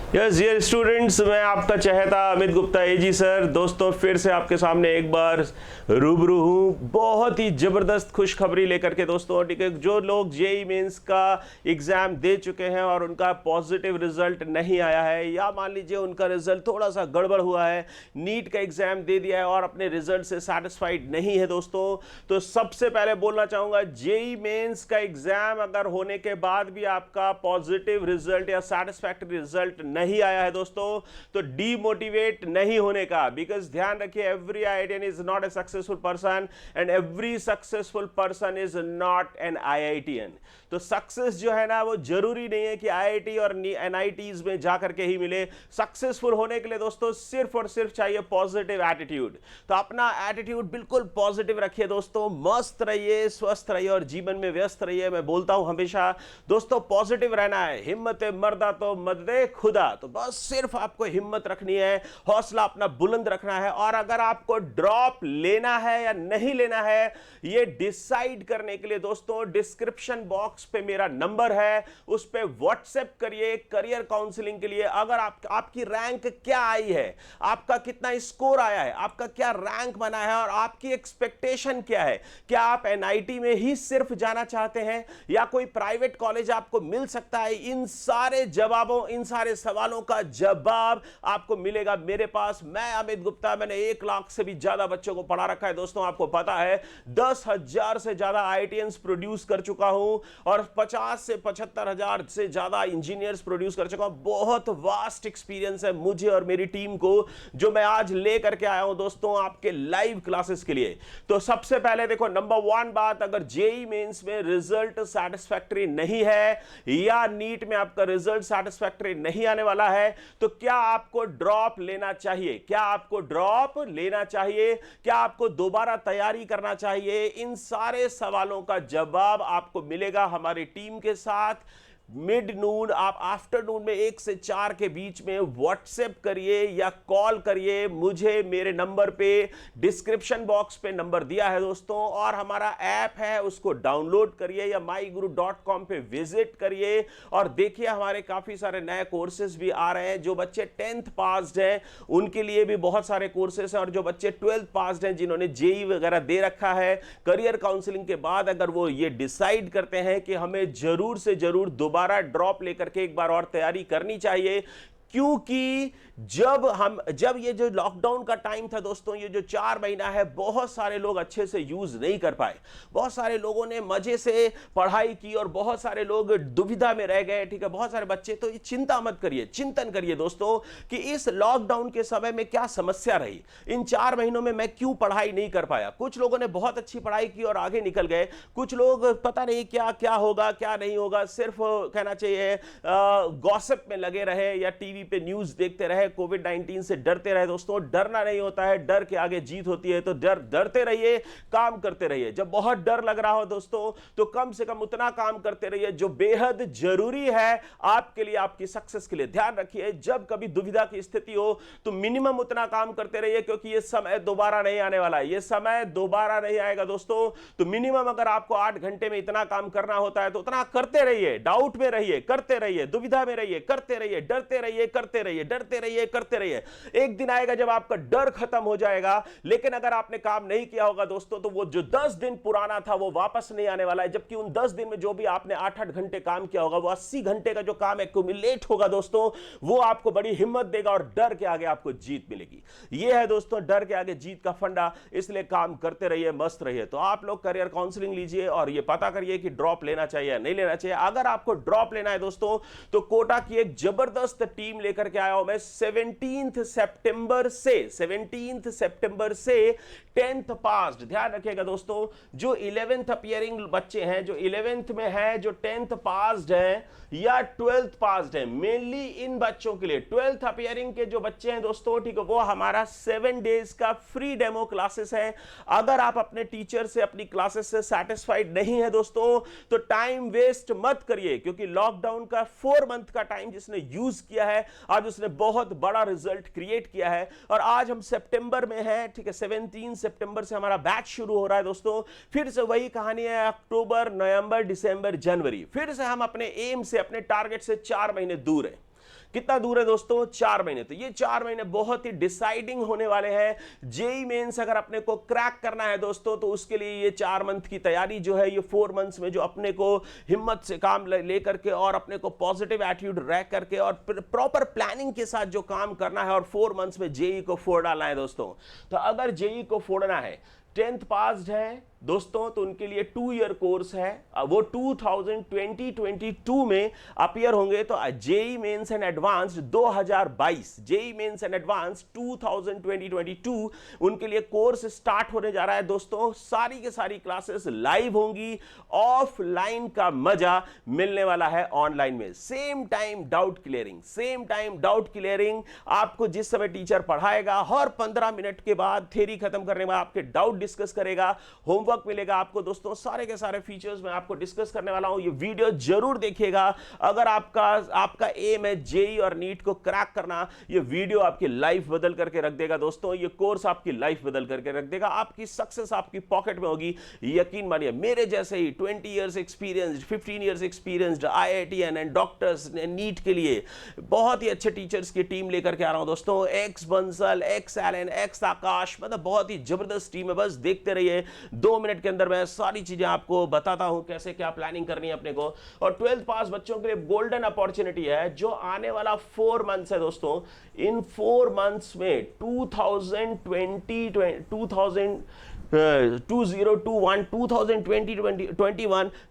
Yes dear students, मैं आपका चहेता अमित गुप्ता एजी सर दोस्तों फिर से आपके सामने एक बार रूबरू हूँ बहुत ही ज़बरदस्त खुशखबरी लेकर के दोस्तों। ठीक है, जो लोग जेई मेंस का एग्ज़ाम दे चुके हैं और उनका पॉजिटिव रिजल्ट नहीं आया है, या मान लीजिए उनका रिजल्ट थोड़ा सा गड़बड़ हुआ है, नीट का एग्ज़ाम दे दिया है और अपने रिजल्ट से सेटिस्फाइड नहीं है दोस्तों, तो सबसे पहले बोलना चाहूँगा जेई मेंस का एग्ज़ाम अगर होने के बाद भी आपका पॉजिटिव रिजल्ट या सेटिस्फैक्टरी रिजल्ट नहीं आया है दोस्तों, तो डीमोटिवेट नहीं होने का। बिकॉज ध्यान रखिए, every IITian is not a successful person and every successful person is not an IITian. तो सक्सेस जो है ना, वो जरूरी नहीं है कि आईआईटी और एनआईटीज में जाकर के ही मिले। सक्सेसफुल होने के लिए दोस्तों सिर्फ और सिर्फ चाहिए पॉजिटिव एटीट्यूड। तो अपना एटीट्यूड बिल्कुल पॉजिटिव रखिए दोस्तों, मस्त रहिए, स्वस्थ रहिए और जीवन में व्यस्त रहिए। मैं बोलता हूं हमेशा दोस्तों, पॉजिटिव रहना है। हिम्मत मर्दा तो मददे खुदा। तो बस सिर्फ आपको हिम्मत रखनी है, हौसला अपना बुलंद रखना है। और अगर आपको ड्रॉप लेना है या नहीं लेना है, ये डिसाइड करने के लिए दोस्तों डिस्क्रिप्शन बॉक्स पे मेरा नंबर है, उस पे व्हाट्सएप करिए करियर काउंसलिंग के लिए। अगर आपकी रैंक क्या आई है, आपका कितना स्कोर आया है, आपका क्या रैंक बना है और आपकी एक्सपेक्टेशन क्या है, क्या आप एनआईटी में ही सिर्फ जाना चाहते हैं या कोई प्राइवेट कॉलेज आपको मिल सकता है, इन सारे जवाबों, इन सारे सवालों का जवाब आपको मिलेगा मेरे पास। मैं अमित गुप्ता, मैंने 1 लाख से भी ज्यादा बच्चों को पढ़ा रखा है दोस्तों। आपको पता है 10,000 से ज्यादा आईआईटीएंस प्रोड्यूस कर चुका हूं और 50 से 75,000 से ज्यादा इंजीनियर्स प्रोड्यूस कर चुका हूं। बहुत वास्ट एक्सपीरियंस है मुझे और मेरी टीम को, जो मैं आज लेकर के आया हूं दोस्तों आपके लाइव क्लासेस के लिए। तो सबसे पहले देखो, नंबर 1 बात, अगर जेई मेंस में रिजल्ट सेटिस्फैक्टरी नहीं है या नीट में आपका रिजल्ट सेटिस्फैक्टरी नहीं आने वाला है, तो क्या आपको ड्रॉप लेना चाहिए? क्या आपको ड्रॉप लेना चाहिए? क्या आपको दोबारा तैयारी करना चाहिए? इन सारे सवालों का जवाब आपको मिलेगा हमारी टीम के साथ। मिड नून, आप आफ्टरनून में 1 से 4 के बीच में व्हाट्सएप करिए या कॉल करिए मुझे मेरे नंबर पे। डिस्क्रिप्शन बॉक्स पे नंबर दिया है दोस्तों, और हमारा ऐप है उसको डाउनलोड करिए या myguru.com पे विजिट करिए और देखिए हमारे काफी सारे नए कोर्सेज भी आ रहे हैं। जो बच्चे 10th पास्ड हैं उनके लिए भी बहुत सारे कोर्सेज हैं, और जो बच्चे 12th पास्ड हैं जिन्होंने जेई वगैरह दे रखा है, करियर काउंसलिंग के बाद अगर वो ये डिसाइड करते हैं कि हमें जरूर से जरूर दोबारा ड्रॉप लेकर के एक बार और तैयारी करनी चाहिए, क्योंकि जब ये जो लॉकडाउन का टाइम था दोस्तों, ये जो 4 महीना है, बहुत सारे लोग अच्छे से यूज नहीं कर पाए। बहुत सारे लोगों ने मजे से पढ़ाई की और बहुत सारे लोग दुविधा में रह गए। ठीक है, बहुत सारे बच्चे। तो ये चिंता मत करिए, चिंतन करिए दोस्तों कि इस लॉकडाउन के समय में क्या समस्या रही, इन 4 महीनों में मैं क्यों पढ़ाई नहीं कर पाया। कुछ लोगों ने बहुत अच्छी पढ़ाई की और आगे निकल गए, कुछ लोग पता नहीं क्या क्या होगा क्या नहीं होगा, सिर्फ कहना चाहिए गॉसिप में लगे रहे या टीवी पे न्यूज देखते रहे, कोविड-19 से डरते रहे। दोस्तों डरना नहीं होता है, डर के आगे जीत होती है। तो डरते रहिए, काम करते रहिए। जब बहुत डर लग रहा हो दोस्तों, तो कम से कम उतना काम करते रहिए जो बेहद जरूरी है आपके लिए, आपकी सक्सेस के लिए। ध्यान रखिए, जब कभी दुविधा की स्थिति हो तो मिनिमम उतना काम करते रहिए, क्योंकि यह समय दोबारा नहीं आने वाला है। यह समय दोबारा नहीं आएगा दोस्तों। तो मिनिमम अगर आपको 8 घंटे में इतना काम करना होता है तो उतना करते रहिए। डाउट में रहिए, करते रहिए, दुविधा में रहिए, करते रहिए, डरते रहिए, करते रहिए, डरते रहिए, करते रहिए। एक दिन आएगा जब आपका डर खत्म हो जाएगा। लेकिन अगर आपने काम नहीं किया होगा दोस्तों, तो वो जो 10 दिन पुराना था वो वापस नहीं आने वाला है। जबकि उन 10 दिन में जो भी आपने 8-8 घंटे काम किया होगा, वो 80 घंटे का जो काम एक्यूमुलेट होगा दोस्तों, वो आपको बड़ी हिम्मत देगा और डर के आगे आपको जीत मिलेगी। ये है दोस्तों डर के आगे जीत का फंडा। इसलिए काम करते रहिए, मस्त रहिए। तो आप लोग करियर काउंसलिंग लीजिए और ये पता करिए कि ड्रॉप लेना चाहिए या नहीं लेना चाहिए। अगर आपको ड्रॉप लेना है दोस्तों, तो कोटा की एक जबरदस्त टीम लेकर के आया हूं मैं। 17 सितंबर से 10th पास्ड, ध्यान रखिएगा दोस्तों, जो 11th अपीयरिंग बच्चे हैं, जो 11th में है, जो 10th पास्ड हैं या 12th पास्ड हैं, मेनली इन बच्चों के लिए 12th अपीयरिंग के जो बच्चे हैं दोस्तों, ठीक है, वो हमारा 7 डेज का फ्री डेमो क्लासेस है। अगर आप अपने टीचर से, अपनी क्लासेस से सेटिस्फाइड नहीं है दोस्तों, तो टाइम वेस्ट मत करिए, क्योंकि लॉकडाउन का 4 मंथ का टाइम जिसने यूज किया है, आज उसने बहुत बड़ा रिजल्ट क्रिएट किया है। और आज हम सितंबर में हैं, ठीक है, 17 सितंबर से हमारा बैच शुरू हो रहा है दोस्तों। फिर से वही कहानी है, अक्टूबर, नवंबर, दिसंबर, जनवरी, फिर से हम अपने एम से, अपने टारगेट से 4 महीने दूर हैं। कितना दूर है दोस्तों? 4 महीने। तो ये 4 महीने बहुत ही डिसाइडिंग होने वाले हैं। जेई मेंस अगर अपने को क्रैक करना है दोस्तों, तो उसके लिए ये 4 मंथ की तैयारी जो है, ये 4 मंथ्स में जो अपने को हिम्मत से काम लेकर के और अपने को पॉजिटिव एटीट्यूड रख करके और प्रॉपर प्लानिंग के साथ जो काम करना है, और 4 मंथ्स में जेई को फोड़ डालना है दोस्तों। तो अगर जेई को फोड़ना है, 10th पास्ड है दोस्तों, तो उनके लिए 2 ईयर कोर्स है। वो 2022 में अपीयर होंगे। तो JEE mains and advanced 2022, JEE mains and advance 2022 उनके लिए कोर्स स्टार्ट होने जा रहा है दोस्तों। सारी के सारी क्लासेस लाइव होंगी, ऑफलाइन का मजा मिलने वाला है ऑनलाइन में। Same time doubt clearing, same time doubt clearing. आपको जिस समय टीचर पढ़ाएगा, हर 15 मिनट के बाद थ्योरी खत्म करने के बाद आपके डाउट डिस्कस करेगा, होमवर्क मिलेगा आपको दोस्तों। सारे के सारे फीचर्स मैं आपको डिस्कस करने वाला हूं। ये वीडियो जरूर देखिएगा। अगर आपका एम है जेई और नीट को क्रैक करना, ये वीडियो आपकी लाइफ बदल करके रख देगा दोस्तों। ये कोर्स आपकी लाइफ बदल करके रख देगा। आपकी सक्सेस आपकी पॉकेट में होगी, यकीन मानिए। मेरे जैसे ही 20 years experienced, 15 years experienced IITian and doctors NEET के लिए बहुत ही अच्छे टीचर्स की टीम लेकर के आ रहा हूं दोस्तों। Ex Bansal, ex Allen, ex Aakash, मतलब बहुत ही जबरदस्त टीम है। बस देखते रहिए, 2 मिनट के अंदर मैं सारी चीजें आपको बताता हूं कैसे क्या प्लानिंग करनी है अपने को। और 12th पास बच्चों के लिए गोल्डन अपॉर्चुनिटी है, जो आने वाला 4 मंथ्स है दोस्तों। इन 4 मंथ्स में 2021 में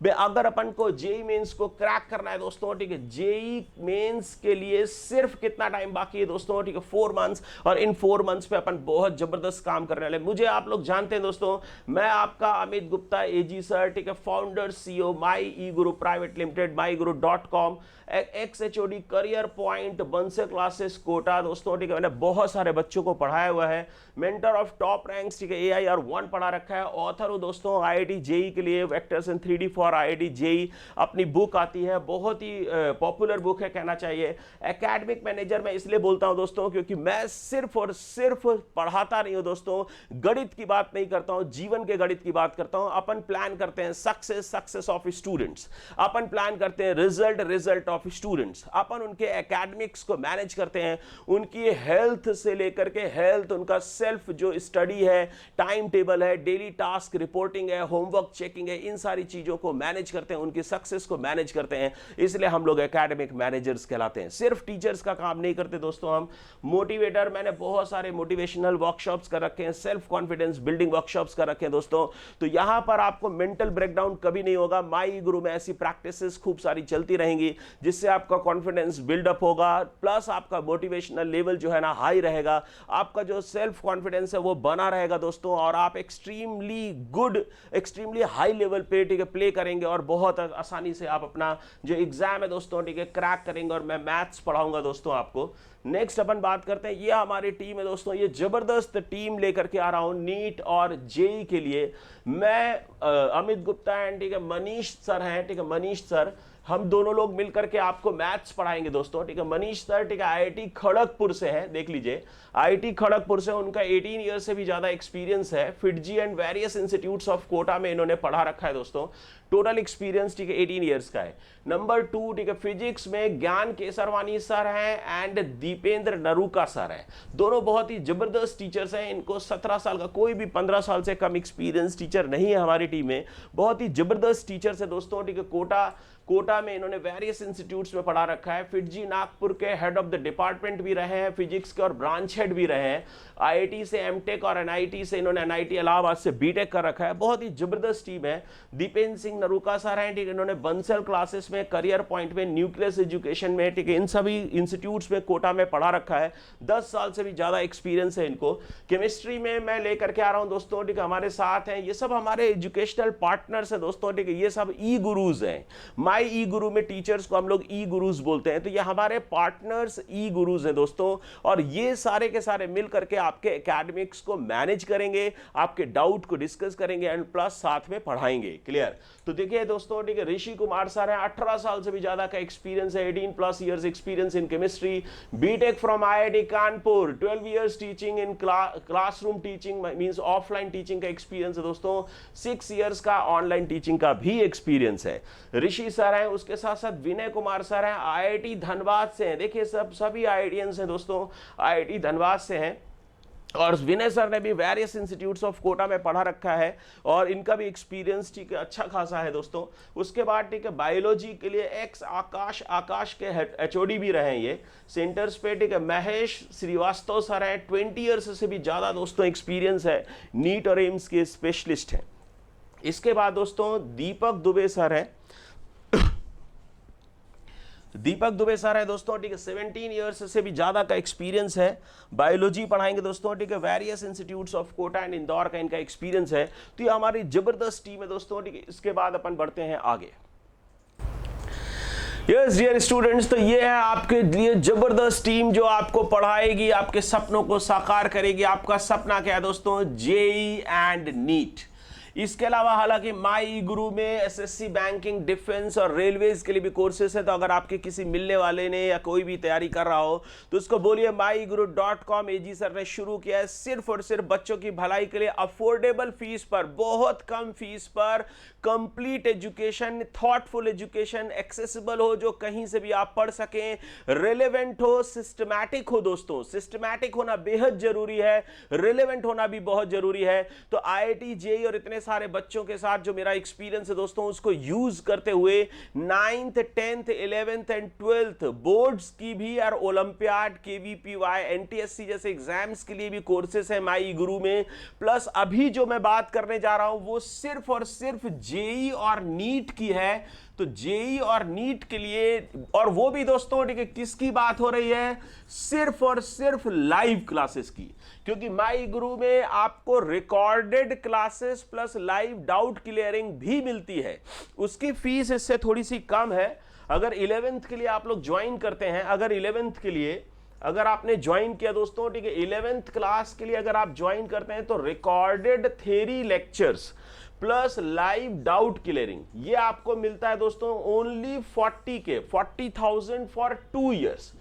अगर अपन को जेई मेंस को क्रैक करना है दोस्तों, ठीक है, जेई मेंस के लिए सिर्फ कितना टाइम बाकी है दोस्तों, ठीक है, 4 मंथ्स। और इन 4 मंथ्स पे अपन बहुत जबरदस्त काम करने वाले। मुझे आप लोग जानते हैं दोस्तों, मैं आपका अमित गुप्ता एजी सर, ठीक है, founder CEO my e Guru private limited, myguru.com, XHOD career point, Bansal classes Kota दोस्तों, ठीक है। मैंने बहुत सारे बच्चों को पढ़ाया हुआ है, मेंटर ऑफ टॉप रैंक्स, ठीक है, AIR-1 पढ़ा रखा है, ऑथर हूं दोस्तों IIT जेई के लिए, vectors in 3D for IIT JEE अपनी बुक आती है, बहुत ही पॉपुलर बुक है कहना चाहिए। एकेडमिक मैनेजर मैं इसलिए बोलता हूं दोस्तों, क्योंकि मैं सिर्फ और सिर्फ पढ़ाता नहीं हूं दोस्तों, गणित की बात नहीं करता हूं, जीवन के गणित की बात करता हूं। अपन प्लान करते हैं success of students, upon plan करते हैं रिजल्ट ऑफ स्टूडेंट्स, अपन उनके एकेडमिक्स को मैनेज करते हैं, उनकी हेल्थ से लेकर के हेल्थ, उनका सेल्फ जो स्टडी है, टाइम टेबल है, डेली टास्क रिपोर्टिंग है, होमवर्क चेकिंग है, इन सारी चीजों को मैनेज करते हैं, उनकी सक्सेस को मैनेज करते हैं। इसलिए हम लोग एकेडमिक मैनेजर्स कहलाते हैं। सिर्फ टीचर्स का काम नहीं करते दोस्तों हम, मोटिवेटर। मैंने बहुत सारे मोटिवेशनल वर्कशॉप्स कर रखे हैं, सेल्फ कॉन्फिडेंस बिल्डिंग वर्कशॉप्स कर रखे हैं दोस्तों। तो यहां पर आपको मेंटल ब्रेकडाउन कभी नहीं होगा। माई गुरु में ऐसी प्रैक्टिसेस खूब सारी चलती रहेंगी, जिससे आपका कॉन्फिडेंस बिल्डअप होगा, प्लस आपका मोटिवेशनल लेवल जो है ना हाई रहेगा, आपका जो सेल्फ कॉन्फिडेंस है वो बना रहेगा दोस्तों, और आप extremely good, extremely high level पे, ठीक है, प्ले करेंगे, और बहुत आसानी से आप अपना जो एग्जाम है दोस्तों, ठीक है, क्रैक करेंगे। और मैं मैथ्स पढ़ाऊंगा दोस्तों आपको। नेक्स्ट अपन बात करते हैं, ये हमारी टीम है दोस्तों, ये जबरदस्त टीम लेकर के आ रहा हूं नीट और जेई के लिए। मैं अमित गुप्ता एंड, ठीक है, मनीष सर हैं, ठीक है, मनीष सर, हम दोनों लोग मिलकर के आपको मैथ्स पढ़ाएंगे दोस्तों, ठीक है। मनीष सर, ठीक है, IIT खड़गपुर से हैं, देख लीजिए, IIT खड़गपुर से, उनका 18 ईयर से भी ज्यादा एक्सपीरियंस है। FIITJEE and various institutes of Kota में इन्होंने पढ़ा रखा है दोस्तों। टोटल एक्सपीरियंस, ठीक है, 18 ईयर्स का है। नंबर 2, ठीक है, फिजिक्स में ज्ञान केसरवानी सर हैं एंड दीपेंद्र नरूका सर हैं। दोनों बहुत ही जबरदस्त टीचर्स हैं। इनको 17 साल का, कोई भी 15 साल से कम एक्सपीरियंस टीचर नहीं है हमारी टीम में। बहुत ही जबरदस्त टीचर्स है दोस्तों, ठीक है। कोटा में इन्होंने वेरियस इंस्टीट्यूट्स में पढ़ा रखा है। फिटजी नागपुर के हेड ऑफ द डिपार्टमेंट भी रहे हैं फिजिक्स के, और ब्रांच हेड भी रहे हैं। IIT से एमटेक और NIT से इन्होंने, NIT इलाहाबाद से बीटेक कर रखा है। बहुत ही जबरदस्त टीम है। दीपेंद्र सिंह नरूका सर हैं, ठीक है, इन्होंने बंसल क्लासेस में, करियर पॉइंट में, न्यूक्लियस एजुकेशन में, ठीक है, इन सभी इंस्टीट्यूट्स में कोटा में पढ़ा रखा है। 10 साल से भी ज्यादा एक्सपीरियंस है इनको। केमिस्ट्री में मैं लेकर के आ रहा हूं दोस्तों, ठीक है, हमारे साथ हैं, ये सब हमारे एजुकेशनल पार्टनर्स हैं दोस्तों, ठीक है, ये सब ई गुरुज हैं। माई ई गुरु में टीचर्स को हम लोग ई गुरुज बोलते हैं, तो ये हमारे पार्टनर्स ई गुरुज हैं दोस्तों। और ये सारे के सारे मिल करके आपके एकेडमिक्स को मैनेज करेंगे, आपके डाउट को डिस्कस करेंगे, एंड प्लस साथ में पढ़ाएंगे। क्लियर? तो देखिए दोस्तों, ठीक है, ऋषि कुमार सर हैं, 18 साल से भी ज्यादा का एक्सपीरियंस है, 18+ years experience in chemistry, BTech from IIT Kanpur, 12 years teaching in classroom teaching, means offline teaching का एक्सपीरियंस है दोस्तों, 6 इयर्स का ऑनलाइन टीचिंग का भी एक्सपीरियंस है। ऋषि सर सर हैं, उसके साथ साथ विनय कुमार सर हैं, आईआईटी धनबाद से हैं। देखिए सभी आईआईटीएंस हैं दोस्तों, आईआईटी धनबाद से हैं। और विनय सर ने भी वेरियस इंस्टीट्यूट्स ऑफ कोटा में पढ़ा रखा है और इनका भी एक्सपीरियंस ठीक है अच्छा खासा है दोस्तों। उसके बाद ठीक है बायोलॉजी के लिए एक्स आकाश के एचओडी भी रहे हैं ये सेंटर्स पे, ठीक है। महेश श्रीवास्तव सर हैं, 20 ईयर्स से भी ज़्यादा दोस्तों एक्सपीरियंस है, नीट और एम्स के स्पेशलिस्ट हैं। इसके बाद दोस्तों दीपक दुबे सर हैं, दीपक दुबे सर है दोस्तों, ठीक है। 17 ईयर्स से भी ज्यादा का एक्सपीरियंस है, बायोलॉजी पढ़ाएंगे दोस्तों, ठीक है। Various institutes of Kota and Indore का इनका एक्सपीरियंस है। तो ये हमारी जबरदस्त टीम है दोस्तों, ठीक है। इसके बाद अपन बढ़ते हैं आगे। यस डियर स्टूडेंट्स, तो ये है आपके लिए जबरदस्त टीम जो आपको पढ़ाएगी, आपके सपनों को साकार करेगी। आपका सपना क्या है दोस्तों? JEE and NEET. इसके अलावा हालांकि माई गुरु में एसएससी, बैंकिंग, डिफेंस और रेलवेज के लिए भी कोर्सेस है। तो अगर आपके किसी मिलने वाले ने या कोई भी तैयारी कर रहा हो तो उसको बोलिए myguru.com एजी सर ने शुरू किया है सिर्फ और सिर्फ बच्चों की भलाई के लिए, अफोर्डेबल फीस पर, बहुत कम फीस पर complete education, thoughtful education, accessible हो, जो कहीं से भी आप पढ़ सकें, रिलेवेंट हो, सिस्टमैटिक हो दोस्तों। सिस्टमैटिक होना बेहद जरूरी है, रिलेवेंट होना भी बहुत जरूरी है। तो आईआईटी, जेईई और इतने सारे बच्चों के साथ जो मेरा एक्सपीरियंस है दोस्तों, उसको यूज करते हुए 9th, 10th, 11th and 12th boards की भी और ओलंपियाड, केवीपीवाई, एनटीएससी जैसे एग्जाम्स के लिए भी कोर्सेस है माई गुरु में। प्लस अभी जो मैं बात करने जा रहा हूं वो सिर्फ और सिर्फ जेईई और नीट की है। तो जेईई और नीट के लिए, और वो भी दोस्तों ठीक है, किसकी बात हो रही है? सिर्फ और सिर्फ लाइव क्लासेस की। क्योंकि माई गुरु में आपको recorded classes plus live doubt clearing भी मिलती है। उसकी फीस इससे थोड़ी सी कम है। अगर 11th के लिए आप लोग ज्वाइन करते हैं, अगर 11th के लिए अगर आपने ज्वाइन किया दोस्तों, ठीक है, 11th क्लास के लिए अगर आप ज्वाइन करते हैं तो recorded theory lectures plus live doubt clearing ये आपको मिलता है दोस्तों ओनली 40,000 फॉर 2 ईयर्स।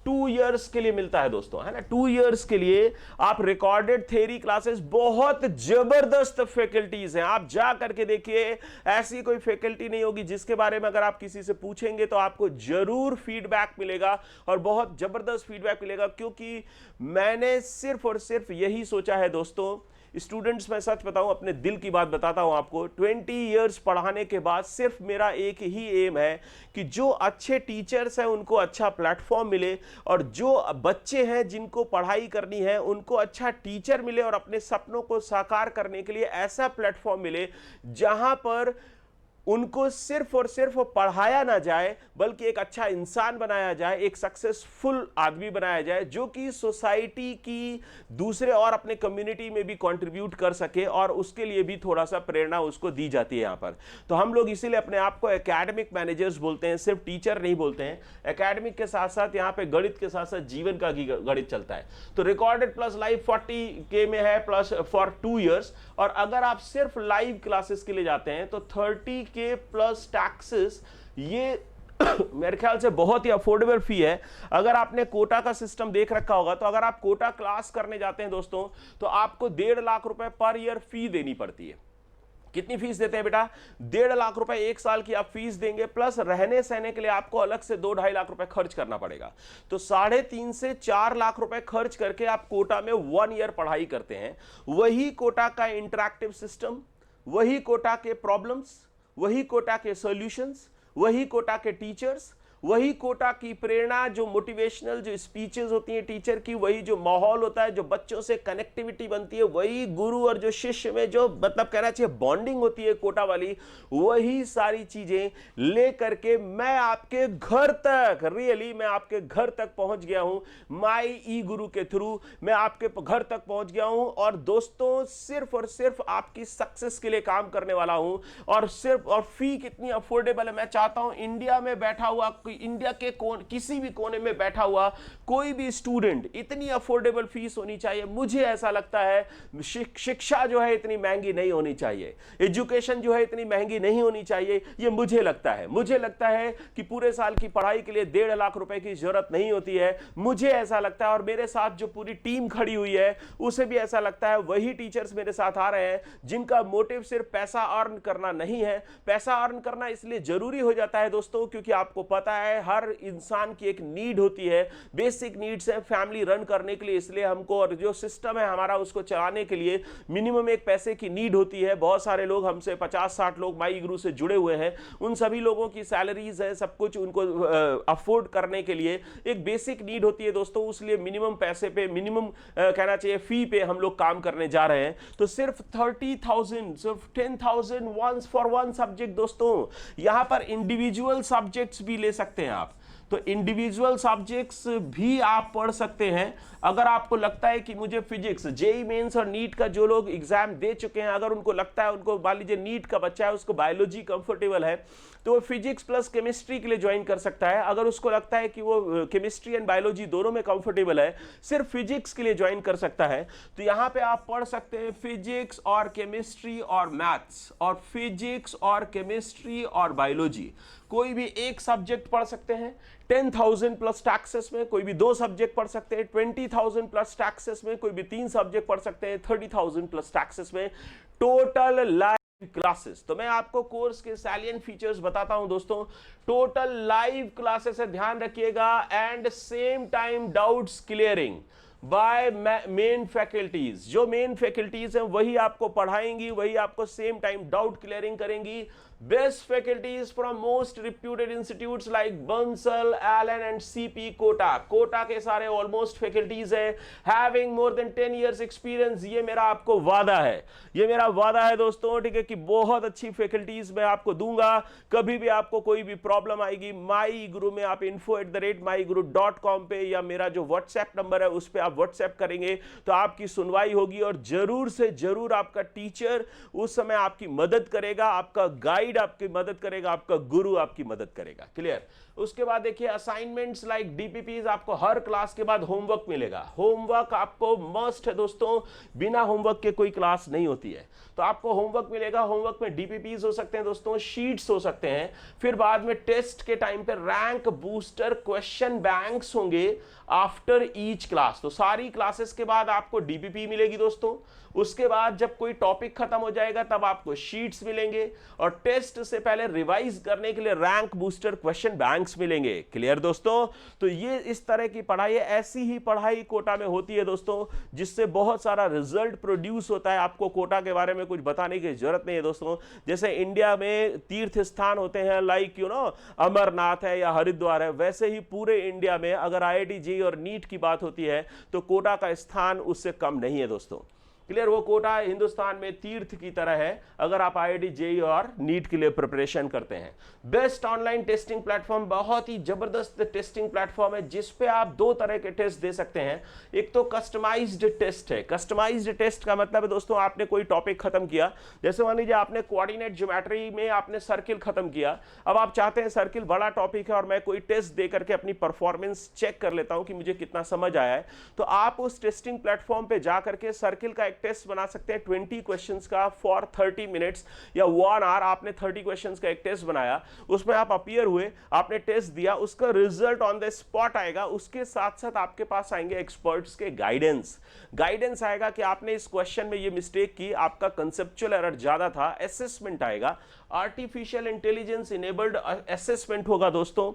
2 ईयर्स के लिए मिलता है दोस्तों, है ना। 2 ईयर्स के लिए आप रिकॉर्डेड थ्योरी क्लासेस, बहुत जबरदस्त फैकल्टीज हैं, आप जा करके देखिए, ऐसी कोई फैकल्टी नहीं होगी जिसके बारे में अगर आप किसी से पूछेंगे तो आपको जरूर फीडबैक मिलेगा और बहुत जबरदस्त फीडबैक मिलेगा। क्योंकि मैंने सिर्फ और सिर्फ यही सोचा है दोस्तों, स्टूडेंट्स, मैं सच बताऊं, अपने दिल की बात बताता हूं आपको, 20 ईयर्स पढ़ाने के बाद सिर्फ मेरा एक ही एम है कि जो अच्छे टीचर्स हैं उनको अच्छा प्लेटफॉर्म मिले, और जो बच्चे हैं जिनको पढ़ाई करनी है उनको अच्छा टीचर मिले, और अपने सपनों को साकार करने के लिए ऐसा प्लेटफॉर्म मिले जहां पर उनको सिर्फ और सिर्फ पढ़ाया ना जाए बल्कि एक अच्छा इंसान बनाया जाए, एक सक्सेसफुल आदमी बनाया जाए जो कि सोसाइटी की दूसरे और अपने कम्युनिटी में भी कंट्रीब्यूट कर सके, और उसके लिए भी थोड़ा सा प्रेरणा उसको दी जाती है यहाँ पर। तो हम लोग इसीलिए अपने आप को एकेडमिक मैनेजर्स बोलते हैं, सिर्फ टीचर नहीं बोलते हैं। एकेडमिक के साथ साथ यहाँ पे गणित के साथ साथ जीवन का गणित चलता है। तो रिकॉर्डेड प्लस लाइव 40K में है प्लस फॉर 2 ईयर्स, और अगर आप सिर्फ लाइव क्लासेस के लिए जाते हैं तो 30K प्लस टैक्सेस, ये मेरे ख्याल से बहुत ही अफोर्डेबल फी है। अगर आपने कोटा का सिस्टम देख रखा होगा तो अगर आप कोटा क्लास करने जाते हैं दोस्तों तो आपको 1.5 लाख रुपए पर ईयर फी देनी पड़ती है। कितनी फीस देते हैं बेटा? 1.5 लाख रुपए 1 साल की आप फीस देंगे, प्लस रहने सहने के लिए आपको अलग से 2-2.5 लाख रुपए खर्च करना पड़ेगा। तो 3.5 से 4 लाख रुपए खर्च करके आप कोटा में 1 ईयर पढ़ाई करते हैं। वही कोटा का इंटरैक्टिव सिस्टम, वही कोटा के प्रॉब्लम्स, वही कोटा के सॉल्यूशंस, वही कोटा के टीचर्स, वही कोटा की प्रेरणा, जो मोटिवेशनल जो स्पीचेस होती हैं टीचर की, वही जो माहौल होता है, जो बच्चों से कनेक्टिविटी बनती है, वही गुरु और जो शिष्य में जो मतलब कहना चाहिए बॉन्डिंग होती है कोटा वाली, वही सारी चीजें ले करके मैं आपके घर तक, रियली मैं आपके घर तक पहुंच गया हूं। माई ई गुरु के थ्रू मैं आपके घर तक पहुंच गया हूं, और दोस्तों सिर्फ और सिर्फ आपकी सक्सेस के लिए काम करने वाला हूं। और सिर्फ, और फी कितनी अफोर्डेबल है, मैं चाहता हूं इंडिया में बैठा हुआ इंडिया के किसी भी कोने में बैठा हुआ कोई भी स्टूडेंट, इतनी अफोर्डेबल फीस होनी चाहिए। मुझे ऐसा लगता है शिक्षा जो है इतनी महंगी नहीं होनी चाहिए, एजुकेशन जो है इतनी महंगी नहीं होनी चाहिए, ये मुझे लगता है। मुझे लगता है कि पूरे साल की पढ़ाई के लिए 1.5 लाख रुपए की जरूरत नहीं होती है, मुझे ऐसा लगता है। और मेरे साथ जो पूरी टीम खड़ी हुई है उसे भी ऐसा लगता है। वही टीचर्स मेरे साथ आ रहे हैं जिनका मोटिव सिर्फ पैसा अर्न करना नहीं है। पैसा अर्न करना इसलिए जरूरी हो जाता है दोस्तों क्योंकि आपको पता है हर इंसान की एक नीड होती है, बेसिक नीड्स है फैमिली रन करने के लिए। इसलिए हमको, और जो सिस्टम है हमारा उसको चलाने के लिए मिनिमम एक पैसे की नीड होती है। बहुत सारे लोग हमसे 50-60 लोग माई गुरु से जुड़े हुए हैं, उन सभी लोगों की सैलरीज है, सब कुछ उनको अफोर्ड करने के लिए एक बेसिक नीड होती है दोस्तों। इसलिए मिनिमम पैसे पे, मिनिमम कहना चाहिए फी पे हम लोग काम करने जा रहे हैं। तो सिर्फ 30,000, सिर्फ 10,000 वंस फॉर वन सब्जेक्ट दोस्तों। यहां पर इंडिविजुअल सब्जेक्ट्स भी ले सकते हैं आप, तो इंडिविजुअल सब्जेक्ट्स भी आप पढ़ सकते हैं। अगर आपको लगता है कि मुझे फिजिक्स, जेई मेंस और नीट का जो लोग एग्जाम दे चुके हैं, अगर उनको लगता है, उनको मान लीजिए नीट का बच्चा है उसको बायोलॉजी कंफर्टेबल है, तो वो फिजिक्स प्लस केमिस्ट्री के लिए ज्वाइन कर सकता है। अगर उसको लगता है कि वो केमिस्ट्री एंड बायोलॉजी दोनों में कंफर्टेबल है, सिर्फ फिजिक्स के लिए ज्वाइन कर सकता है। तो यहां पे आप पढ़ सकते हैं फिजिक्स और केमिस्ट्री और मैथ्स, और फिजिक्स और केमिस्ट्री और बायोलॉजी, कोई भी एक सब्जेक्ट पढ़ सकते हैं। 10,000 प्लस टैक्सेस में कोई भी 2 सब्जेक्ट पढ़ सकते हैं। 20,000 प्लस टैक्सेस में कोई भी 3 सब्जेक्ट पढ़ सकते हैं। 30,000 प्लस टैक्सेस में टोटल लाइव क्लासेस। तो मैं आपको कोर्स के सैलिएंट फीचर्स बताता हूं दोस्तों। टोटल लाइव क्लासेस है, ध्यान रखिएगा, and same time doubts clearing by main faculties. जो मेन फैकल्टीज हैं वही आपको पढ़ाएंगी, वही आपको सेम टाइम डाउट क्लियरिंग करेंगी। Best faculties from most reputed institutes like Bansal, Allen and CP Kota. Kota के सारे ऑलमोस्ट फैकल्टीज है, having more than 10 years experience। ये मेरा आपको वादा है, ये मेरा वादा है दोस्तों, ठीक है, कि बहुत अच्छी फैकल्टीज मैं आपको दूंगा। कभी भी आपको कोई भी प्रॉब्लम आएगी, माई गुरु में आप info@myguru.com पे, या मेरा जो व्हाट्सएप नंबर है उस पर आप व्हाट्सएप करेंगे तो आपकी सुनवाई होगी, और जरूर से जरूर आपका टीचर उस समय आपकी मदद करेगा, आपका गाइड आपकी मदद करेगा, आपका गुरु आपकी मदद करेगा। क्लियर? उसके बाद देखिए असाइनमेंट्स लाइक डीपीपीज, आपको हर क्लास के बाद होमवर्क मिलेगा। होमवर्क आपको मस्ट है दोस्तों, बिना होमवर्क के कोई क्लास नहीं होती है, तो आपको होमवर्क मिलेगा। होमवर्क में डीपीपीज हो सकते हैं दोस्तों, शीट्स हो सकते हैं, फिर बाद में टेस्ट के टाइम पे रैंक बूस्टर क्वेश्चन बैंक्स होंगे आफ्टर ईच क्लास। तो सारी क्लासेस के बाद आपको डीपीपी मिलेगी दोस्तों। उसके बाद जब कोई टॉपिक खत्म हो जाएगा तब आपको शीट्स मिलेंगे, और टेस्ट से पहले रिवाइज करने के लिए रैंक बूस्टर क्वेश्चन बैंक्स मिलेंगे। क्लियर दोस्तों? तो ये इस तरह की पढ़ाई है, ऐसी ही पढ़ाई कोटा में होती है दोस्तों, जिससे बहुत सारा रिजल्ट प्रोड्यूस होता है। आपको कोटा के बारे में कुछ बताने की जरूरत नहीं है दोस्तों। जैसे इंडिया में तीर्थ स्थान होते हैं लाइक अमरनाथ है या हरिद्वार है, वैसे ही पूरे इंडिया में अगर IIT JEE और नीट की बात होती है तो कोटा का स्थान उससे कम नहीं है दोस्तों। क्लियर? वो कोटा हिंदुस्तान में तीर्थ की तरह है अगर आप IIT JEE और नीट के लिए प्रिपरेशन करते हैं। बेस्ट ऑनलाइन टेस्टिंग प्लेटफॉर्म, बहुत ही जबरदस्त टेस्टिंग प्लेटफॉर्म है जिस पे आप 2 तरह के टेस्ट दे सकते हैं। एक तो कस्टमाइज्ड टेस्ट है। कस्टमाइज्ड टेस्ट का मतलब है दोस्तों, आपने कोई टॉपिक खत्म किया, जैसे मान लीजिए आपने कोऑर्डिनेट ज्योमेट्री में आपने सर्किल खत्म किया, अब आप चाहते हैं सर्किल बड़ा टॉपिक है और मैं कोई टेस्ट दे करके अपनी परफॉर्मेंस चेक कर लेता हूं कि मुझे कितना समझ आया है, तो आप उस टेस्टिंग प्लेटफॉर्म पे जा करके सर्किल का टेस्ट बना सकते हैं 20 क्वेश्चंस का फॉर 30 मिनट्स या 1 आवर। आपने 30 क्वेश्चंस का एक टेस्ट बनाया, उसमें आप अपीयर हुए, आपने टेस्ट दिया, उसका रिजल्ट ऑन द स्पॉट आएगा। उसके साथ साथ आपके पास आएंगे एक्सपर्ट्स के गाइडेंस आएगा कि आपने इस क्वेश्चन में ये मिस्टेक की, आपका कंसेप्चुअल एरर ज्यादा था। असेसमेंट आएगा, आर्टिफिशियल इंटेलिजेंस इनेबल्ड असेसमेंट होगा दोस्तों।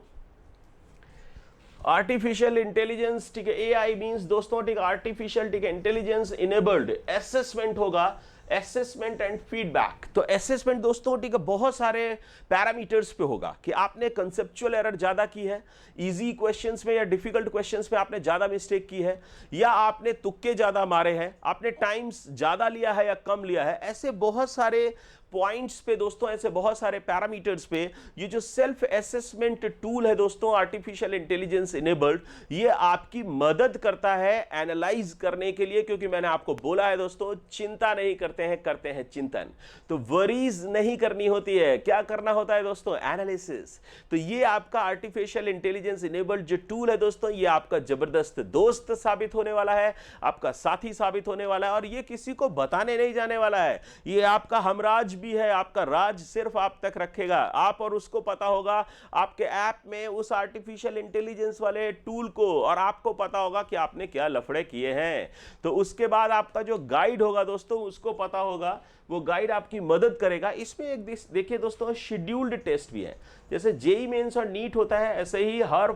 आर्टिफिशियल इंटेलिजेंस, ठीक है, AI मींस दोस्तों, ठीक है, आर्टिफिशियल, ठीक है, इंटेलिजेंस इनेबल्ड असेसमेंट होगा, असेसमेंट एंड फीडबैक। तो असेसमेंट दोस्तों, ठीक है, बहुत सारे पैरामीटर्स पे होगा कि आपने कंसेप्चुअल एरर ज्यादा की है, इजी क्वेश्चंस में या डिफिकल्ट क्वेश्चंस में आपने ज्यादा मिस्टेक की है, या आपने तुक्के ज्यादा मारे हैं, आपने टाइम्स ज्यादा लिया है या कम लिया है। ऐसे बहुत सारे पॉइंट्स पे दोस्तों, ऐसे बहुत सारे पैरामीटर्स पे ये जो सेल्फ असेसमेंट टूल है दोस्तों आर्टिफिशियल इंटेलिजेंस इनेबल्ड, ये आपकी मदद करता है एनालाइज करने के लिए, क्योंकि मैंने आपको बोला है दोस्तों, चिंता नहीं करते हैं, करते हैं चिंतन। तो वरीज नहीं करनी होती है, क्या करना होता है दोस्तों? एनालिसिस। तो ये आपका आर्टिफिशियल इंटेलिजेंस इनेबल्ड जो टूल है दोस्तों, ये आपका जबरदस्त दोस्त साबित होने वाला है, आपका साथी साबित होने वाला है, और ये किसी को बताने नहीं जाने वाला है। ये आपका हमराज भी है, आपका राज सिर्फ आप तक रखेगा, आप और उसको पता होगा आपके ऐप में उस आर्टिफिशियल इंटेलिजेंस वाले टूल को, और आपको पता होगा कि आपने क्या लफड़े किए हैं। तो उसके बाद आपका जो गाइड होगा दोस्तों, उसको पता होगा, वो गाइड आपकी मदद करेगा। इसमें एक देखिए दोस्तों, शेड्यूल्ड टेस्ट भी है। जैसे जेई मेंस और नीट होता है, ऐसे ही हर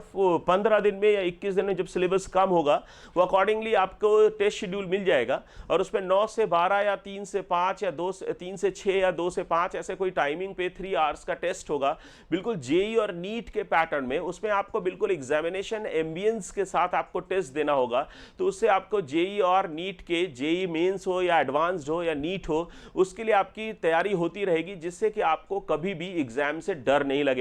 15 दिन में या 21 दिन में जब सिलेबस कम होगा, वो अकॉर्डिंगली आपको टेस्ट शेड्यूल मिल जाएगा, और उसमें 9 से 12 या 3 से 5 या 3 से 6 या 2 से 5 ऐसे कोई टाइमिंग पे 3 आवर्स का टेस्ट होगा, बिल्कुल जेई और नीट के पैटर्न में। उसमें आपको बिल्कुल एग्जामिनेशन एम्बियंस के साथ आपको टेस्ट देना होगा। तो उससे आपको जेई और नीट के, जेई मेंस हो या एडवांस्ड हो या नीट हो, उसके लिए आपकी तैयारी होती रहेगी, जिससे कि आपको कभी भी एग्जाम से डर नहीं लगेगा।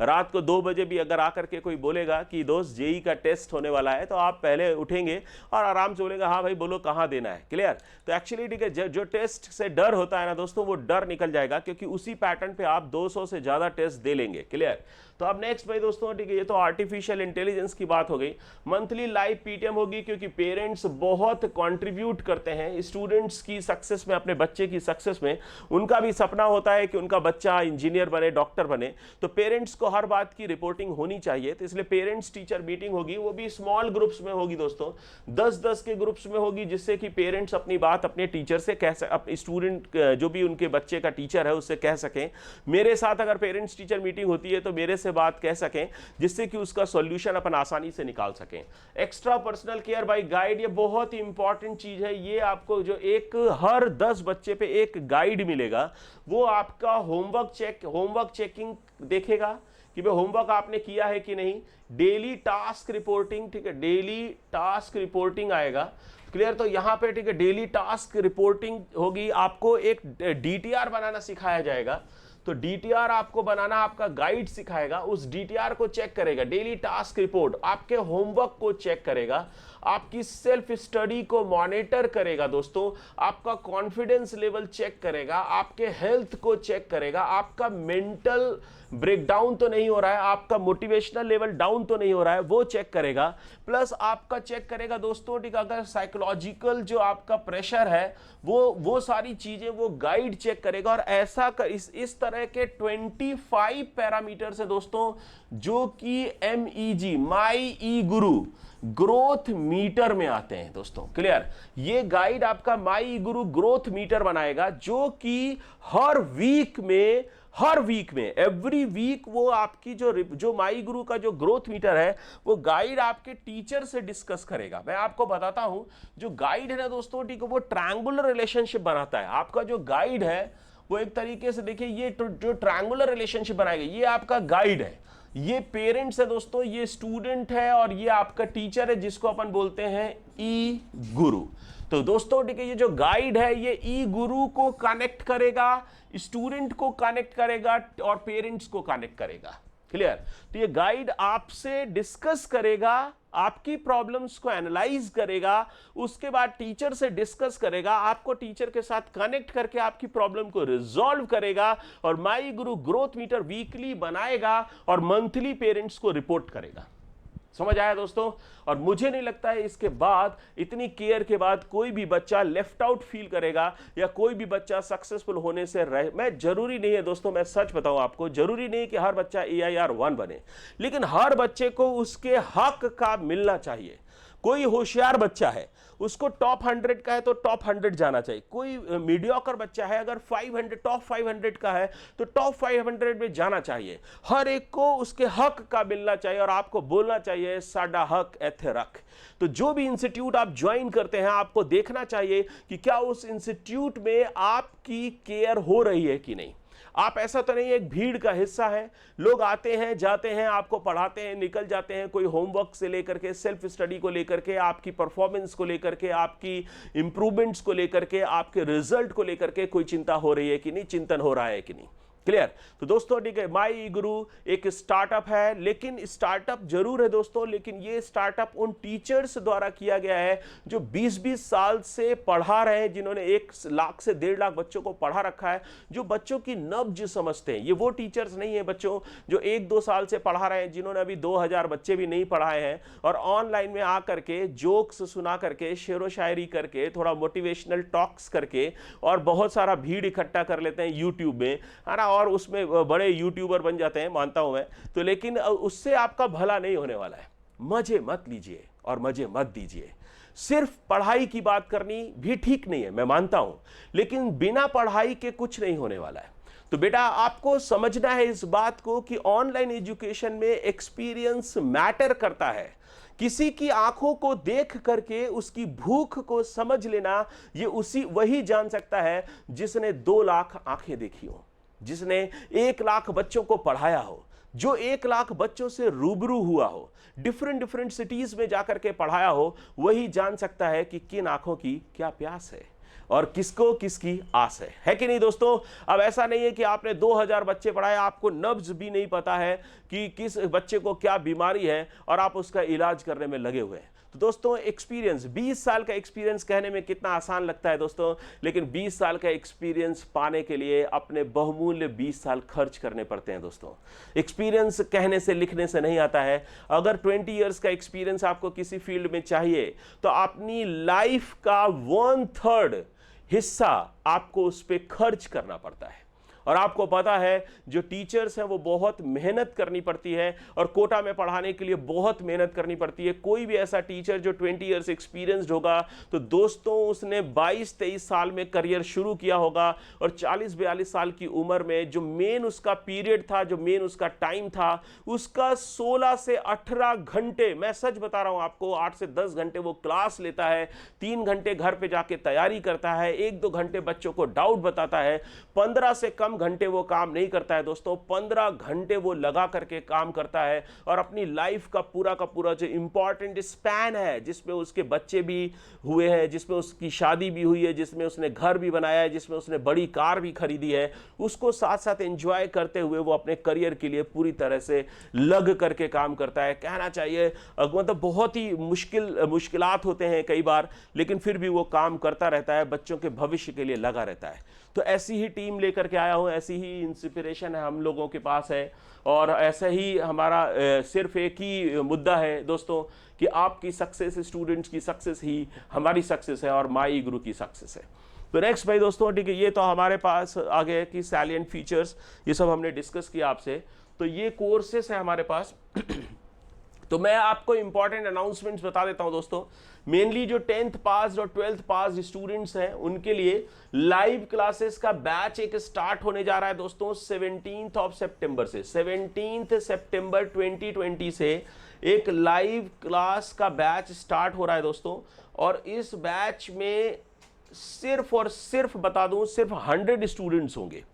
रात को 2 बजे भी अगर आकर के कोई बोलेगा कि दोस्त जेई का टेस्ट होने वाला है, तो आप पहले उठेंगे और आराम से बोलेगा हाँ भाई बोलो कहाँ देना है, क्लियर। तो एक्चुअली ठीक है, जो टेस्ट से डर होता है ना दोस्तों, वो डर निकल जाएगा, क्योंकि उसी पैटर्न पे आप 200 से ज्यादा टेस्ट दे लेंगे, क्लियर। तो अब नेक्स्ट भाई दोस्तों, ठीक है, ये तो आर्टिफिशियल इंटेलिजेंस की बात हो गई। मंथली लाइव पीटीएम होगी, क्योंकि पेरेंट्स बहुत कंट्रीब्यूट करते हैं स्टूडेंट्स की सक्सेस में, अपने बच्चे की सक्सेस में। उनका भी सपना होता है कि उनका बच्चा इंजीनियर बने, डॉक्टर बने, तो पेरेंट्स को हर बात की रिपोर्टिंग होनी चाहिए। तो इसलिए पेरेंट्स टीचर मीटिंग होगी, वो भी स्मॉल ग्रुप्स में होगी दोस्तों, 10-10 के ग्रुप्स में होगी, जिससे कि पेरेंट्स अपनी बात अपने टीचर से कह सकें, अपने स्टूडेंट जो भी उनके बच्चे का टीचर है उससे कह सकें। मेरे साथ अगर पेरेंट्स टीचर मीटिंग होती है तो मेरे से बात कह सकें, जिससे कि उसका सॉल्यूशन अपन आसानी से निकाल सकें। Extra personal care by guide, ये बहुत ही इंपॉर्टेंट चीज है। ये आपको जो एक हर 10 बच्चे पे एक गाइड मिलेगा, वो आपका होमवर्क चेकिंग देखेगा कि भाई होमवर्क आपने किया है कि नहीं। डेली टास्क रिपोर्टिंग, ठीक है, डेली टास्क रिपोर्टिंग आएगा, क्लियर। तो यहां पे ठीक है, डेली टास्क रिपोर्टिंग होगी। आपको एक डीटीआर बनाना सिखाया जाएगा, तो डीटीआर आपको बनाना आपका गाइड सिखाएगा, उस डीटीआर को चेक करेगा। डेली टास्क रिपोर्ट आपके होमवर्क को चेक करेगा, आपकी सेल्फ स्टडी को मॉनिटर करेगा दोस्तों, आपका कॉन्फिडेंस लेवल चेक करेगा, आपके हेल्थ को चेक करेगा, आपका मेंटल ब्रेकडाउन तो नहीं हो रहा है, आपका मोटिवेशनल लेवल डाउन तो नहीं हो रहा है, वो चेक करेगा। प्लस आपका चेक करेगा दोस्तों, ठीक, अगर साइकोलॉजिकल जो आपका प्रेशर है, वो सारी चीजें वो गाइड चेक करेगा। और ऐसा इस तरह के 25 पैरामीटर्स है दोस्तों, जो कि MEG माई ई गुरु ग्रोथ मीटर में आते हैं दोस्तों, क्लियर। ये गाइड आपका माई गुरु ग्रोथ मीटर बनाएगा, जो कि हर वीक में एवरी वीक वो आपकी जो माई गुरु का जो ग्रोथ मीटर है, वो गाइड आपके टीचर से डिस्कस करेगा। मैं आपको बताता हूं, जो गाइड है ना दोस्तों, ठीक है, वो ट्रायंगुलर रिलेशनशिप बनाता है। आपका जो गाइड है वो एक तरीके से देखिए, ये जो ट्रायंगुलर रिलेशनशिप बनाएगा, ये आपका गाइड है, ये पेरेंट्स है दोस्तों, ये स्टूडेंट है, और ये आपका टीचर है, जिसको अपन बोलते हैं ई गुरु। तो दोस्तों ठीक है, ये जो गाइड है, ये ई गुरु को कनेक्ट करेगा, स्टूडेंट को कनेक्ट करेगा, और पेरेंट्स को कनेक्ट करेगा, क्लियर। तो ये गाइड आपसे डिस्कस करेगा, आपकी प्रॉब्लम्स को एनालाइज करेगा, उसके बाद टीचर से डिस्कस करेगा, आपको टीचर के साथ कनेक्ट करके आपकी प्रॉब्लम को रिजॉल्व करेगा, और माई गुरु ग्रोथ मीटर वीकली बनाएगा और मंथली पेरेंट्स को रिपोर्ट करेगा। समझ आया दोस्तों। और मुझे नहीं लगता है इसके बाद, इतनी केयर के बाद, कोई भी बच्चा लेफ्ट आउट फील करेगा या कोई भी बच्चा सक्सेसफुल होने से मैं जरूरी नहीं है दोस्तों, मैं सच बताऊं आपको, जरूरी नहीं कि हर बच्चा AIR 1 बने, लेकिन हर बच्चे को उसके हक का मिलना चाहिए। कोई होशियार बच्चा है, उसको टॉप 100 का है तो टॉप 100 जाना चाहिए। कोई मीडियोकर बच्चा है, अगर टॉप 500 का है तो टॉप 500 में जाना चाहिए। हर एक को उसके हक का मिलना चाहिए, और आपको बोलना चाहिए साडा हक एथे रख। तो जो भी इंस्टीट्यूट आप ज्वाइन करते हैं, आपको देखना चाहिए कि क्या उस इंस्टीट्यूट में आपकी केयर हो रही है कि नहीं। आप ऐसा तो नहीं एक भीड़ का हिस्सा है, लोग आते हैं जाते हैं, आपको पढ़ाते हैं, निकल जाते हैं, कोई होमवर्क से लेकर के सेल्फ स्टडी को लेकर के, आपकी परफॉर्मेंस को लेकर के, आपकी इंप्रूवमेंट्स को लेकर के, आपके रिजल्ट को लेकर के कोई चिंता हो रही है कि नहीं, चिंतन हो रहा है कि नहीं। क्लियर? तो दोस्तों ठीक है, माई ई गुरु एक स्टार्टअप है, लेकिन स्टार्टअप जरूर है दोस्तों, लेकिन ये स्टार्टअप उन टीचर्स द्वारा किया गया है जो 20-20 साल से पढ़ा रहे हैं, जिन्होंने 1 लाख से 1.5 लाख बच्चों को पढ़ा रखा है, जो बच्चों की नब्ज समझते हैं। ये वो टीचर्स नहीं है बच्चों जो 1-2 साल से पढ़ा रहे हैं, जिन्होंने अभी 2000 बच्चे भी नहीं पढ़ाए हैं और ऑनलाइन में आकर के जोक्स सुना करके, शेरो शायरी करके, थोड़ा मोटिवेशनल टॉक्स करके और बहुत सारा भीड़ इकट्ठा कर लेते हैं यूट्यूब में, है ना, और उसमें बड़े यूट्यूबर बन जाते हैं, मानता हूं मैं तो, लेकिन उससे आपका भला नहीं होने वाला है। मजे मत लीजिए और मजे मत दीजिए। सिर्फ पढ़ाई की बात करनी भी ठीक नहीं है, मैं मानता हूं, लेकिन बिना पढ़ाई के कुछ नहीं होने वाला है। तो बेटा आपको समझना है इस बात को कि ऑनलाइन एजुकेशन में एक्सपीरियंस मैटर करता है। किसी की आंखों को देख करके उसकी भूख को समझ लेना, ये वही जान सकता है जिसने 2 लाख आंखें देखी हो, जिसने 1 लाख बच्चों को पढ़ाया हो, जो 1 लाख बच्चों से रूबरू हुआ हो, डिफरेंट सिटीज में जाकर के पढ़ाया हो, वही जान सकता है कि किन आंखों की क्या प्यास है और किसको किसकी आस है कि नहीं दोस्तों। अब ऐसा नहीं है कि आपने 2000 बच्चे पढ़ाए, आपको नब्ज भी नहीं पता है कि किस बच्चे को क्या बीमारी है और आप उसका इलाज करने में लगे हुए हैं। तो दोस्तों एक्सपीरियंस, 20 साल का एक्सपीरियंस कहने में कितना आसान लगता है दोस्तों, लेकिन 20 साल का एक्सपीरियंस पाने के लिए अपने बहुमूल्य 20 साल खर्च करने पड़ते हैं दोस्तों। एक्सपीरियंस कहने से लिखने से नहीं आता है। अगर 20 इयर्स का एक्सपीरियंस आपको किसी फील्ड में चाहिए तो अपनी लाइफ का 1/3 हिस्सा आपको उस पर खर्च करना पड़ता है। और आपको पता है जो टीचर्स हैं वो बहुत मेहनत करनी पड़ती है और कोटा में पढ़ाने के लिए बहुत मेहनत करनी पड़ती है। कोई भी ऐसा टीचर जो 20 इयर्स एक्सपीरियंस्ड होगा तो दोस्तों उसने 22-23 साल में करियर शुरू किया होगा और 40-42 साल की उम्र में जो मेन उसका पीरियड था, जो मेन उसका टाइम था, उसका 16 से 18 घंटे, मैं सच बता रहा हूं आपको, 8 से 10 घंटे वो क्लास लेता है, 3 घंटे घर पे जाके तैयारी करता है, 1-2 घंटे बच्चों को डाउट बताता है, 15 से कम घंटे वो काम नहीं करता है दोस्तों, 15 घंटे वो लगा करके काम करता है और अपनी लाइफ का पूरा जो इंपॉर्टेंट स्पैन है, जिसमें उसके बच्चे भी हुए हैं, जिसमें उसकी शादी भी हुई है, जिसमें उसने घर भी बनाया है, जिसमें उसने बड़ी कार भी खरीदी है, उसको साथ साथ एंजॉय करते हुए वो अपने करियर के लिए पूरी तरह से लग करके काम करता है। कहना चाहिए मतलब बहुत ही मुश्किलात होते हैं कई बार, लेकिन फिर भी वो काम करता रहता है, बच्चों के भविष्य के लिए लगा रहता है। तो ऐसी ही टीम लेकर के आया हूं, ऐसी ही इंस्पिरेशन है हम लोगों के पास है और ऐसा ही हमारा सिर्फ एक ही मुद्दा है दोस्तों कि आपकी सक्सेस, स्टूडेंट्स की सक्सेस ही हमारी सक्सेस है और माई गुरु की सक्सेस है। तो नेक्स्ट भाई दोस्तों ठीक है, ये तो हमारे पास आ गए कि सैलिएंट फीचर्स, ये सब हमने डिस्कस किया आपसे। तो ये कोर्सेस है हमारे पास तो मैं आपको इंपॉर्टेंट अनाउंसमेंट्स बता देता हूं दोस्तों। मेनली जो 10th पास और 12th पास स्टूडेंट्स हैं उनके लिए लाइव क्लासेस का बैच एक स्टार्ट होने जा रहा है दोस्तों 17 सितंबर से। 17 सितंबर 2020 से एक लाइव क्लास का बैच स्टार्ट हो रहा है दोस्तों, और इस बैच में सिर्फ और सिर्फ बता दूं, सिर्फ 100 स्टूडेंट्स होंगे,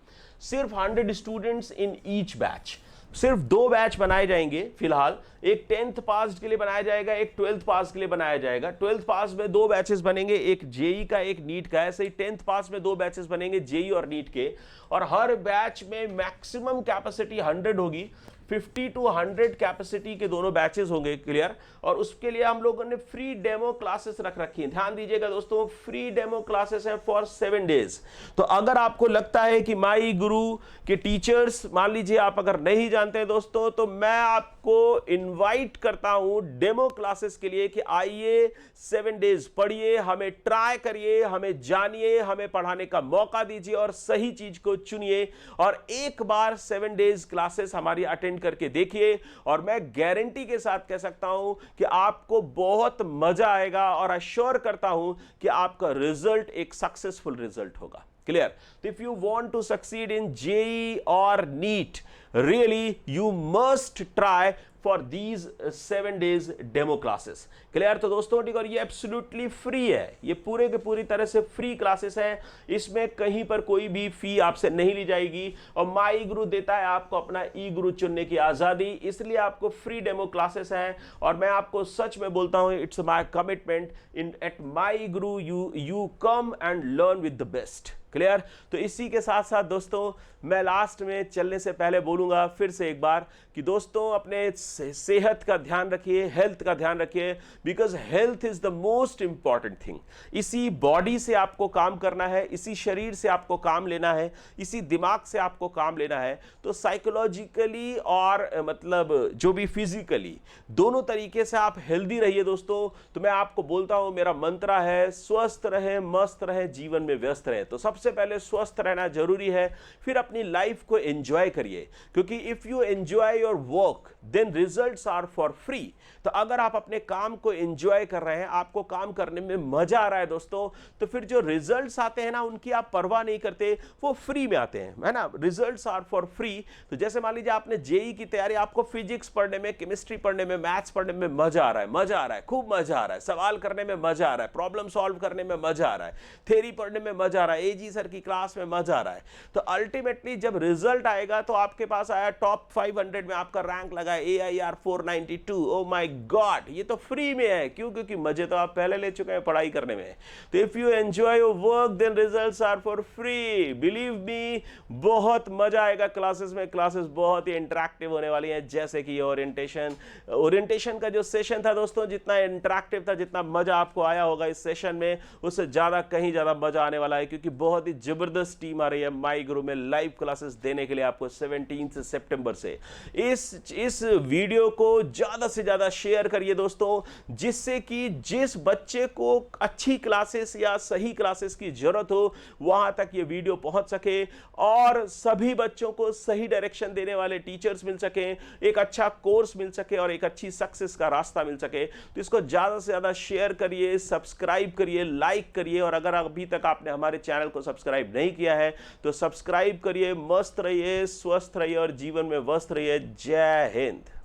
सिर्फ 100 स्टूडेंट्स इन ईच बैच। सिर्फ 2 बैच बनाए जाएंगे फिलहाल, एक 10th पास के लिए बनाया जाएगा, एक 12th पास के लिए बनाया जाएगा। 12th पास में 2 बैचेस बनेंगे, एक जेई का एक नीट का, ऐसे ही 10th पास में 2 बैचेस बनेंगे जेई और नीट के, और हर बैच में मैक्सिमम कैपेसिटी 100 होगी। 50 to 100 कैपेसिटी के दोनों बैचेस होंगे, क्लियर। और उसके लिए हम लोगों ने फ्री डेमो क्लासेस रख रखी हैं, ध्यान दीजिएगा दोस्तों, फ्री डेमो क्लासेस हैं फॉर 7 डेज। तो अगर आपको लगता है कि माई गुरु के टीचर्स, मान लीजिए आप अगर नहीं जानते दोस्तों, तो मैं आपको इनवाइट करता हूं डेमो क्लासेस के लिए कि आइए 7 डेज पढ़िए, हमें ट्राई करिए, हमें जानिए, हमें पढ़ाने का मौका दीजिए और सही चीज को चुनिए और एक बार 7 डेज क्लासेस हमारी अटेंड करके देखिए, और मैं गारंटी के साथ कह सकता हूं कि आपको बहुत मजा आएगा और अश्योर करता हूं कि आपका रिजल्ट एक सक्सेसफुल रिजल्ट होगा, क्लियर। तो if you want to succeed in JEE और NEET, really you must try for these 7 days demo classes. Clear? तो दोस्तों ठीक, और ये एब्सोल्युटली फ्री है, ये पूरे के पूरी तरह से फ्री क्लासेस है, इसमें कहीं पर कोई भी फी आपसे नहीं ली जाएगी। और माई गुरु देता है आपको अपना ई गुरु चुनने की आजादी, इसलिए आपको फ्री डेमो क्लासेस है। और मैं आपको सच में बोलता हूं, it's my commitment, in at my guru you come and learn with the best. Clear? तो इसी के साथ साथ दोस्तों मैं लास्ट में चलने से पहले बोलूंगा फिर से एक बार कि दोस्तों अपने सेहत का ध्यान रखिए, हेल्थ का ध्यान रखिए, because health is the most important thing. इसी बॉडी से आपको काम करना है, इसी शरीर से आपको काम लेना है, इसी दिमाग से आपको काम लेना है। तो साइकोलॉजिकली और मतलब जो भी फिजिकली, दोनों तरीके से आप हेल्दी रहिए दोस्तों। तो मैं आपको बोलता हूं, मेरा मंत्र है स्वस्थ रहे, मस्त रहे, जीवन में व्यस्त रहे। तो सबसे पहले स्वस्थ रहना जरूरी है, फिर अपनी लाइफ को एंजॉय करिए, क्योंकि if you enjoy your work then results are for free. तो अगर आप अपने काम को एंजॉय कर रहे हैं, आपको काम करने में मजा आ रहा है दोस्तों, तो फिर जो रिजल्ट्स आते हैं ना, उनकी आप परवाह नहीं करते, वो फ्री में आते हैं, है ना। Results are for free. तो जैसे मान लीजिए आपने जेई की तैयारी, आपको फिजिक्स पढ़ने में, केमिस्ट्री पढ़ने में, मैथ्स पढ़ने में मजा आ रहा है, मजा आ रहा है, खूब मजा आ रहा है, सवाल करने में मजा आ रहा है, प्रॉब्लम सॉल्व करने में मजा आ रहा है, थ्योरी पढ़ने में मजा आ रहा है, एजी सर की क्लास में मजा आ रहा है। तो अल्टीमेटली जब रिजल्ट आएगा, तो आपके पास आया टॉप 500 में आपका रैंक लगा AIR 492, ओ माय गॉड, ये तो फ्री में है। क्यों? क्योंकि मजे तो आप पहले ले चुके हैं पढ़ाई करने में। तो if you enjoy your work then results are for free. Believe me, बहुत मजा आएगा क्लासेस में। क्लासेस बहुत ही इंटरैक्टिव होने वाली हैं, जैसे कि ओरिएंटेशन का जो सेशन था दोस्तों, जितना इंटरैक्टिव था, जितना मजा आपको आया होगा इस सेशन में, उससे ज्यादा कहीं ज्यादा मजा आने वाला है, क्योंकि बहुत ही जबरदस्त टीम आ रही है माई गुरु में लाइव क्लासेस देने के लिए आपको 17 सितंबर से। इस वीडियो को ज्यादा से ज्यादा शेयर करिए दोस्तों, जिससे कि जिस बच्चे को अच्छी क्लासेस या सही क्लासेस की जरूरत हो, वहां तक ये वीडियो पहुंच सके और सभी बच्चों को सही डायरेक्शन देने वाले टीचर्स मिल सके, एक अच्छा कोर्स मिल सके और एक अच्छी सक्सेस का रास्ता मिल सके। तो इसको ज्यादा से ज्यादा शेयर करिए, सब्सक्राइब करिए, लाइक करिए, और अगर अभी तक आपने हमारे चैनल को सब्सक्राइब नहीं किया है तो सब्सक्राइब करिए। मस्त रहिए, स्वस्थ रहिए और जीवन में व्यस्त रहिए। जय हिंद।